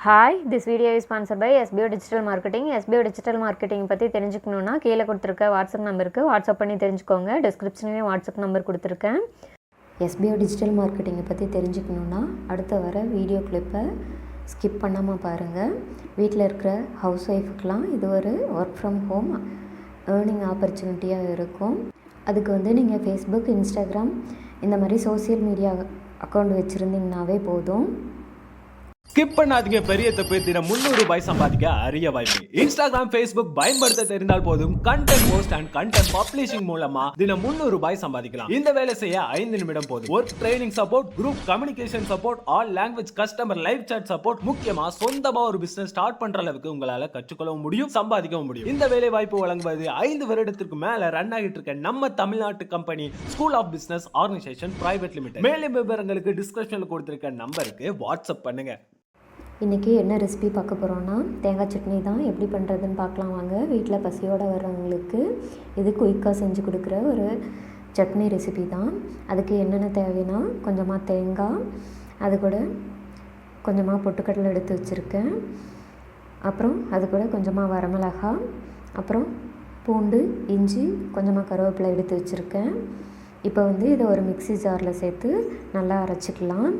Hi, this video is sponsored by SPO digital marketing. SPO digital marketing பற்றி தெரிஞ்சுக்கணுன்னா கீழே கொடுத்துருக்க வாட்ஸ்அப் நம்பருக்கு வாட்ஸ்அப் பண்ணி தெரிஞ்சுக்கோங்க. டிஸ்கிரிப்ஷன்லேயும் வாட்ஸ்அப் நம்பர் கொடுத்துருக்கேன். எஸ்பிஓ டிஜிட்டல் மார்க்கெட்டிங்கை பற்றி தெரிஞ்சுக்கணுன்னா அடுத்த வர வீடியோ கிளிப்பை ஸ்கிப் பண்ணாமல் பாருங்கள். வீட்டில் இருக்கிற ஹவுஸ் ஒய்ஃபுக்கெலாம் இது ஒரு ஒர்க் ஃப்ரம் ஹோம் ஏர்னிங் ஆப்பர்ச்சுனிட்டியாக இருக்கும். அதுக்கு நீங்கள் ஃபேஸ்புக், இன்ஸ்டாகிராம் இந்த மாதிரி சோசியல் மீடியா அக்கௌண்ட் வச்சுருந்தீங்கன்னாவே போதும். ஸ்கிப் பண்ணாதீங்க, பெரிய தப்பு. தினம் 300 ரூபாய் சம்பாதிக்க அரிய வாய்ப்பு. இன்ஸ்டாகிராம், ஃபேஸ்புக் பயன்படுத்த தெரிந்தால் போதும் content post and content publishing மூலமா தினம் 300 ரூபாய் சம்பாதிக்கலாம். இந்த வேலை செய்ய 5 நிமிடம் போதும். Work training support, group communication support, all language customer live chat support, முக்கியமா சொந்தமா ஒரு பிசினஸ் ஸ்டார்ட் பண்ற அளவுக்கு உங்களால கற்றுக்கொள்ளவும் முடியும், சம்பாதிக்கவும் முடியும். இந்த வேலை வாய்ப்பு வழங்குவது 5 வருடத்திற்கு மேல ரன் ஆகிட்டு இருக்க நம்ம தமிழ்நாட்டு company school of business organisation private limited. மேலும் விவரங்களுக்கு டிஸ்கிரிப்ஷன்ல கொடுத்திருக்க நம்பருக்கு வாட்ஸ்அப் பண்ணுங்க. இன்றைக்கி என்ன ரெசிபி பார்க்க போகிறோன்னா தேங்காய் சட்னி தான். எப்படி பண்ணுறதுன்னு பார்க்கலாம் வாங்க. வீட்டில் பசியோடு வர்றவங்களுக்கு இது குயிக்காக செஞ்சு கொடுக்குற ஒரு சட்னி ரெசிபி தான். அதுக்கு என்னென்ன தேவைன்னா கொஞ்சமாக தேங்காய், அது கூட கொஞ்சமாக பொட்டுக்கடலை எடுத்து வச்சுருக்கேன். அப்புறம் அது கூட கொஞ்சமாக வரமிளகாய், அப்புறம் பூண்டு, இஞ்சி, கொஞ்சமாக கருவேப்பிலை எடுத்து வச்சுருக்கேன். இப்போ இதை ஒரு மிக்ஸி ஜாரில் சேர்த்து நல்லா அரைச்சிக்கலாம்.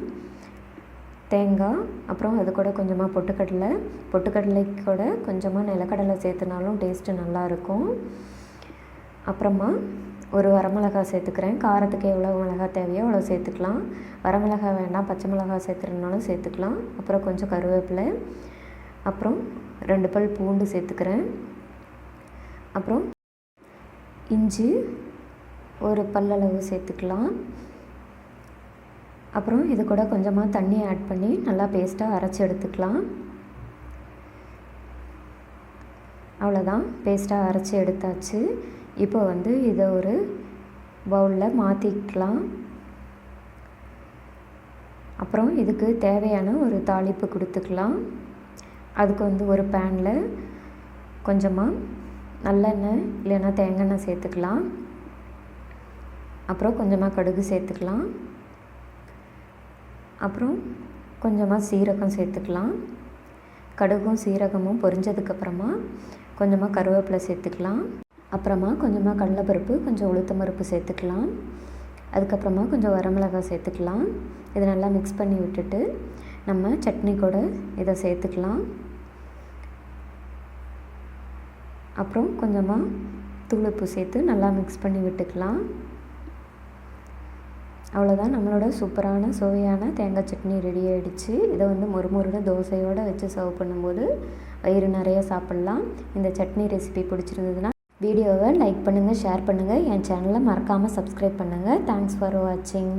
தேங்காய், அப்புறம் அது கூட கொஞ்சமாக பொட்டுக்கடலை கூட கொஞ்சமாக நிலக்கடலை சேர்த்துனாலும் டேஸ்ட்டு நல்லாயிருக்கும். அப்புறமா ஒரு வரமிளகாய் சேர்த்துக்கிறேன். காரத்துக்கு எவ்வளோ மிளகாய் தேவையோ அவ்வளோ சேர்த்துக்கலாம். வரமிளகாய் வேண்டாம், பச்சை மிளகாய் சேர்த்துறதுனாலும் சேர்த்துக்கலாம். அப்புறம் கொஞ்சம் கருவேப்பிலை, அப்புறம் 2 பல் பூண்டு சேர்த்துக்கிறேன். அப்புறம் இஞ்சி ஒரு பல்லளவு சேர்த்துக்கலாம். அப்புறம் இது கூட கொஞ்சமாக தண்ணி ஆட் பண்ணி நல்லா பேஸ்ட்டாக அரைச்சி எடுத்துக்கலாம். அவ்வளோதான், பேஸ்ட்டாக அரைச்சி எடுத்தாச்சு. இப்போ இதை ஒரு பவுலில் மாற்றிக்கலாம். அப்புறம் இதுக்கு தேவையான ஒரு தாளிப்பு கொடுத்துக்கலாம். அதுக்கு ஒரு பேனில் கொஞ்சமாக நல்லெண்ணெய் இல்லைன்னா தேங்காய் சேர்த்துக்கலாம். அப்புறம் கொஞ்சமாக கடுகு சேர்த்துக்கலாம். அப்புறம் கொஞ்சமாக சீரகம் சேர்த்துக்கலாம். கடுகும் சீரகமும் பொரிஞ்சதுக்கப்புறமா கொஞ்சமாக கருவேப்பிலை சேர்த்துக்கலாம். அப்புறமா கொஞ்சமாக கடலைப்பருப்பு, கொஞ்சம் உளுத்தம் பருப்பு சேர்த்துக்கலாம். அதுக்கப்புறமா கொஞ்சம் வரமிளகாய் சேர்த்துக்கலாம். இதை நல்லா மிக்ஸ் பண்ணி விட்டுட்டு நம்ம சட்னி கூட இதை சேர்த்துக்கலாம். அப்புறம் கொஞ்சமாக தூளுப்பு சேர்த்து நல்லா மிக்ஸ் பண்ணி விட்டுக்கலாம். அவ்வளோதான், நம்மளோட சூப்பரான சுவையான தேங்காய் சட்னி ரெடி ஆகிடுச்சு. இதை மொறுமொருட தோசையோடு வச்சு சர்வ் பண்ணும்போது வயிறு நிறைய சாப்பிட்லாம். இந்த சட்னி ரெசிபி பிடிச்சிருந்ததுன்னா வீடியோவை லைக் பண்ணுங்கள், ஷேர் பண்ணுங்கள். என் சேனலை மறக்காமல் சப்ஸ்கிரைப் பண்ணுங்கள். தேங்க்ஸ் ஃபார் வாட்சிங்.